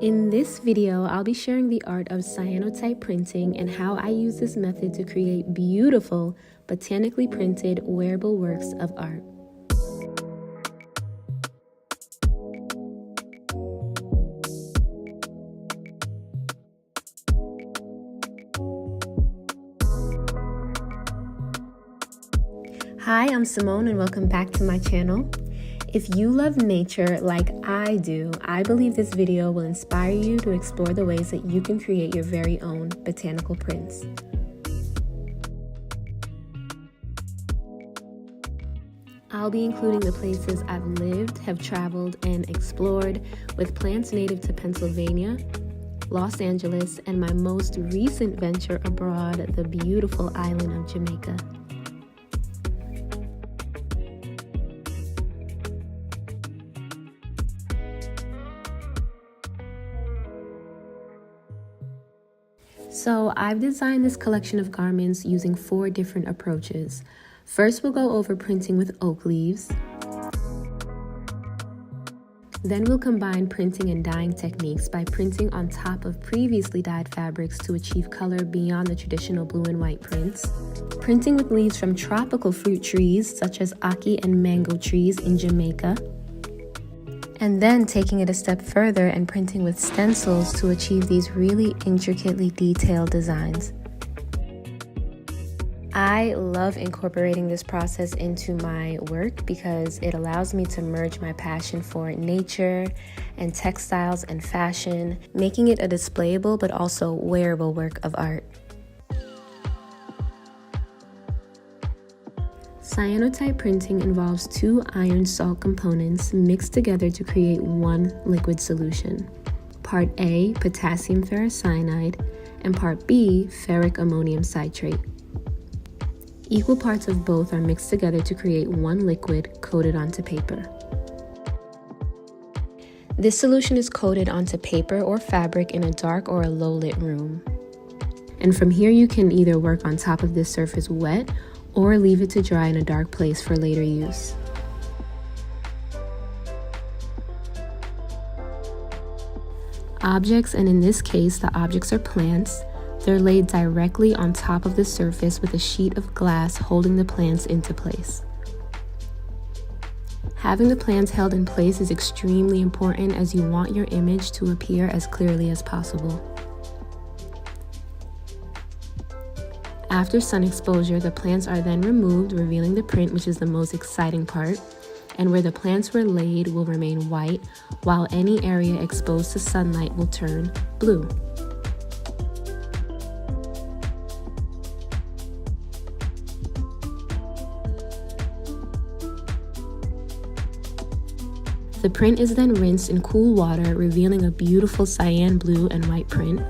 In this video, I'll be sharing the art of cyanotype printing and how I use this method to create beautiful, botanically printed wearable works of art. Hi, I'm Simone and welcome back to my channel. If you love nature like I do, I believe this video will inspire you to explore the ways that you can create your very own botanical prints. I'll be including the places I've lived, have traveled, and explored with plants native to Pennsylvania, Los Angeles, and my most recent venture abroad, the beautiful island of Jamaica. So I've designed this collection of garments using 4 different approaches. First, we'll go over printing with oak leaves. Then we'll combine printing and dyeing techniques by printing on top of previously dyed fabrics to achieve color beyond the traditional blue and white prints. Printing with leaves from tropical fruit trees such as ackee and mango trees in Jamaica. And then taking it a step further and printing with stencils to achieve these really intricately detailed designs. I love incorporating this process into my work because it allows me to merge my passion for nature and textiles and fashion, making it a displayable but also wearable work of art. Cyanotype printing involves 2 iron salt components mixed together to create one liquid solution. Part A, potassium ferrocyanide, and Part B, ferric ammonium citrate. Equal parts of both are mixed together to create one liquid coated onto paper. This solution is coated onto paper or fabric in a dark or a low-lit room. And from here you can either work on top of this surface wet or leave it to dry in a dark place for later use. Objects, and in this case the objects are plants, they're laid directly on top of the surface with a sheet of glass holding the plants into place. Having the plants held in place is extremely important as you want your image to appear as clearly as possible. After sun exposure, the plants are then removed, revealing the print, which is the most exciting part, and where the plants were laid will remain white, while any area exposed to sunlight will turn blue. The print is then rinsed in cool water, revealing a beautiful cyan blue and white print.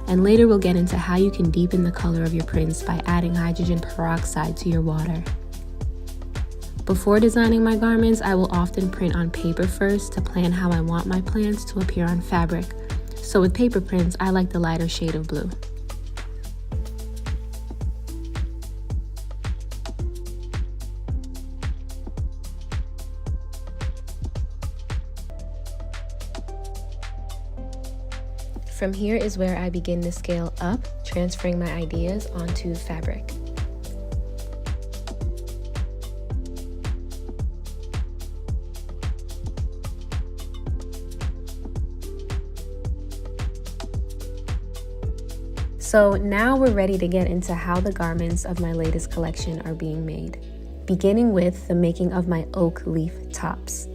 And later we'll get into how you can deepen the color of your prints by adding hydrogen peroxide to your water. Before designing my garments, I will often print on paper first to plan how I want my plants to appear on fabric. So with paper prints, I like the lighter shade of blue. From here is where I begin to scale up, transferring my ideas onto fabric. So now we're ready to get into how the garments of my latest collection are being made, beginning with the making of my oak leaf tops.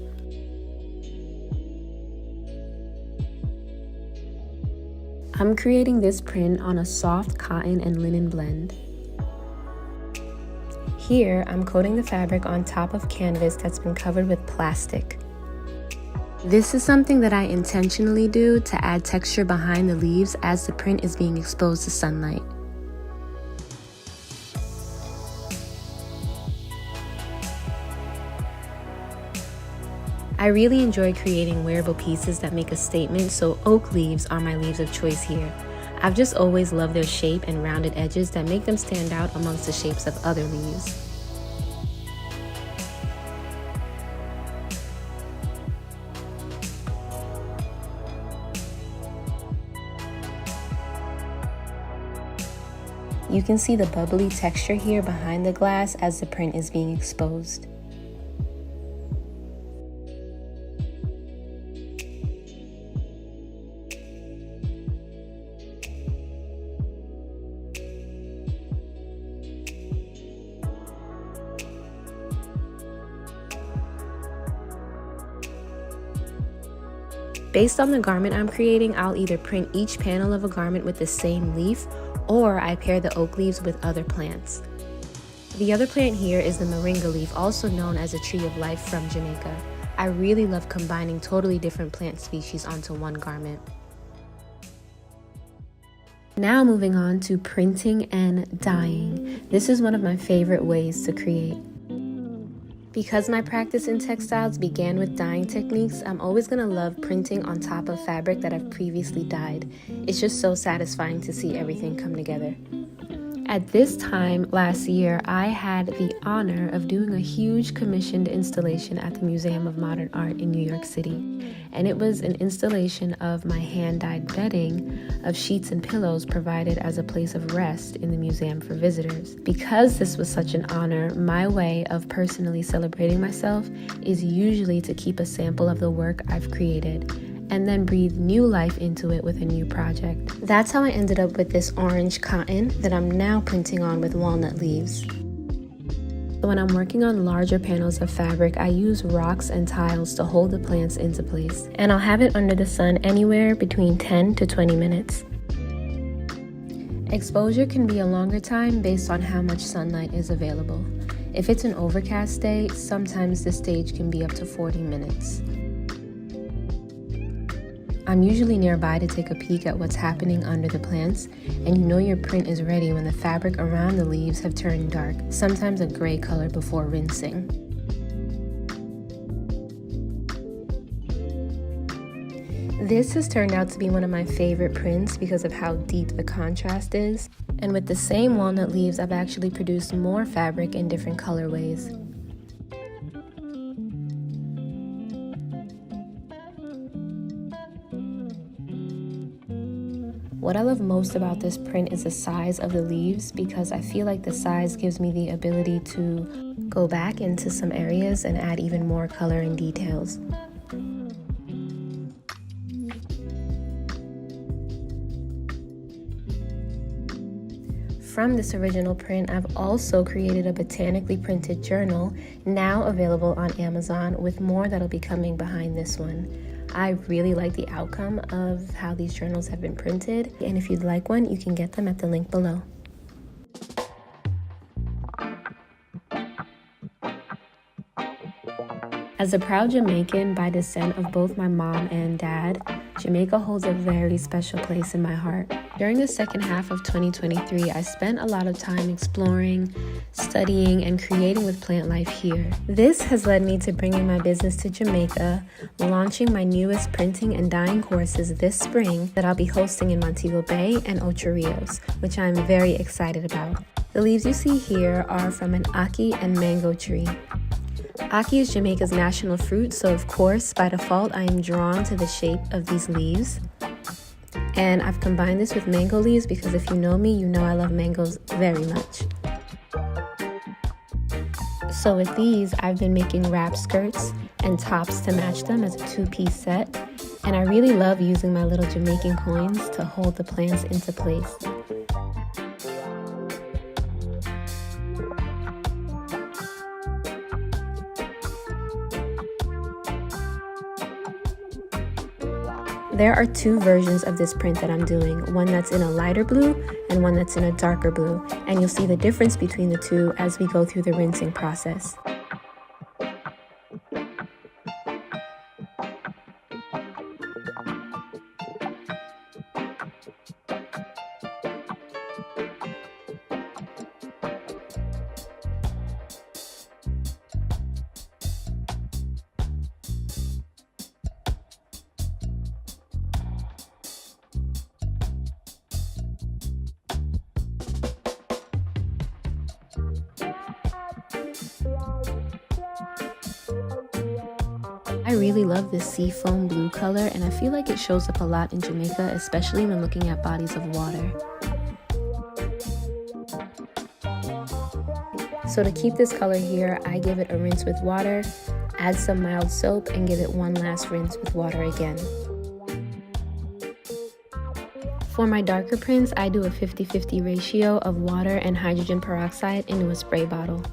I'm creating this print on a soft cotton and linen blend. Here, I'm coating the fabric on top of canvas that's been covered with plastic. This is something that I intentionally do to add texture behind the leaves as the print is being exposed to sunlight. I really enjoy creating wearable pieces that make a statement, so oak leaves are my leaves of choice here. I've just always loved their shape and rounded edges that make them stand out amongst the shapes of other leaves. You can see the bubbly texture here behind the glass as the print is being exposed. Based on the garment I'm creating, I'll either print each panel of a garment with the same leaf, or I pair the oak leaves with other plants. The other plant here is the moringa leaf, also known as a tree of life from Jamaica. I really love combining totally different plant species onto one garment. Now moving on to printing and dyeing. This is one of my favorite ways to create. Because my practice in textiles began with dyeing techniques, I'm always going to love printing on top of fabric that I've previously dyed. It's just so satisfying to see everything come together. At this time last year, I had the honor of doing a huge commissioned installation at the Museum of Modern Art in New York City. And it was an installation of my hand-dyed bedding of sheets and pillows provided as a place of rest in the museum for visitors. Because this was such an honor, my way of personally celebrating myself is usually to keep a sample of the work I've created and then breathe new life into it with a new project. That's how I ended up with this orange cotton that I'm now printing on with walnut leaves. When I'm working on larger panels of fabric, I use rocks and tiles to hold the plants into place, and I'll have it under the sun anywhere between 10 to 20 minutes. Exposure can be a longer time based on how much sunlight is available. If it's an overcast day, sometimes the stage can be up to 40 minutes. I'm usually nearby to take a peek at what's happening under the plants, and you know your print is ready when the fabric around the leaves have turned dark, sometimes a gray color before rinsing. This has turned out to be one of my favorite prints because of how deep the contrast is, and with the same walnut leaves, I've actually produced more fabric in different colorways. What I love most about this print is the size of the leaves, because I feel like the size gives me the ability to go back into some areas and add even more color and details. From this original print, I've also created a botanically printed journal, now available on Amazon, with more that'll be coming behind this one. I really like the outcome of how these journals have been printed, and if you'd like one, you can get them at the link below. As a proud Jamaican by descent of both my mom and dad, Jamaica holds a very special place in my heart. During the second half of 2023, I spent a lot of time exploring, studying, and creating with plant life here. This has led me to bringing my business to Jamaica, launching my newest printing and dyeing courses this spring that I'll be hosting in Montego Bay and Ocho, Rios, which I'm very excited about. The leaves you see here are from an ackee and mango tree. Ackee is Jamaica's national fruit, so of course, by default, I am drawn to the shape of these leaves. And I've combined this with mango leaves because if you know me, you know I love mangoes very much. So with these, I've been making wrap skirts and tops to match them as a two-piece set. And I really love using my little Jamaican coins to hold the plants into place. There are two versions of this print that I'm doing, one that's in a lighter blue and one that's in a darker blue, and you'll see the difference between the two as we go through the rinsing process. I really love this seafoam blue color, and I feel like it shows up a lot in Jamaica, especially when looking at bodies of water. So to keep this color here, I give it a rinse with water, add some mild soap, and give it one last rinse with water again. For my darker prints, I do a 50-50 ratio of water and hydrogen peroxide into a spray bottle.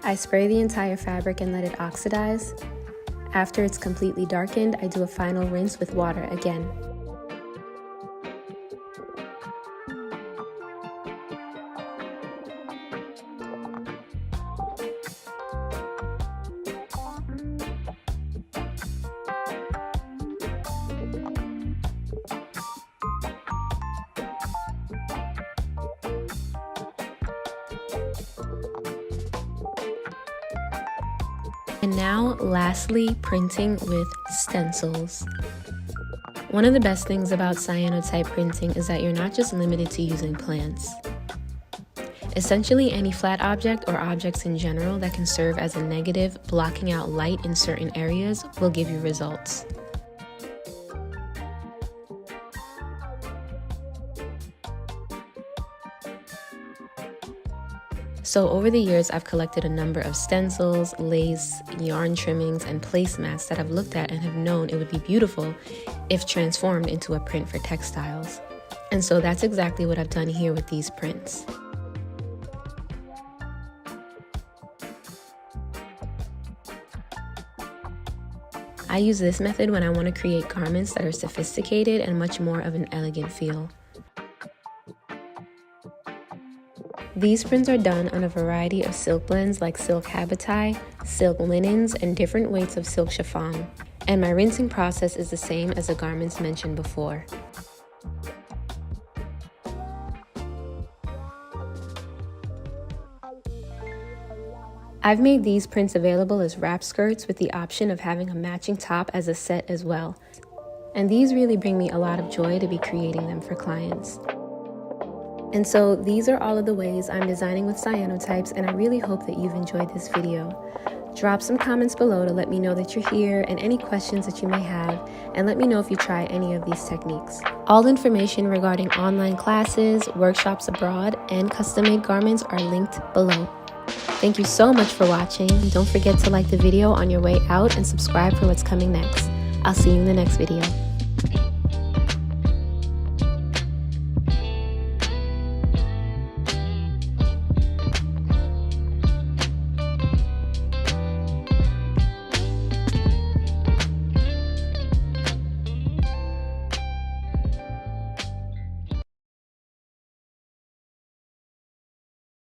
I spray the entire fabric and let it oxidize. After it's completely darkened, I do a final rinse with water again. And now, lastly, printing with stencils. One of the best things about cyanotype printing is that you're not just limited to using plants. Essentially, any flat object or objects in general that can serve as a negative, blocking out light in certain areas, will give you results. So over the years, I've collected a number of stencils, lace, yarn trimmings, and placemats that I've looked at and have known it would be beautiful if transformed into a print for textiles. And so that's exactly what I've done here with these prints. I use this method when I want to create garments that are sophisticated and much more of an elegant feel. These prints are done on a variety of silk blends like silk habitai, silk linens, and different weights of silk chiffon. And my rinsing process is the same as the garments mentioned before. I've made these prints available as wrap skirts with the option of having a matching top as a set as well. And these really bring me a lot of joy to be creating them for clients. And so these are all of the ways I'm designing with cyanotypes, and I really hope that you've enjoyed this video. Drop some comments below to let me know that you're here and any questions that you may have, and let me know if you try any of these techniques. All information regarding online classes, workshops abroad, and custom-made garments are linked below. Thank you so much for watching. Don't forget to like the video on your way out and subscribe for what's coming next. I'll see you in the next video.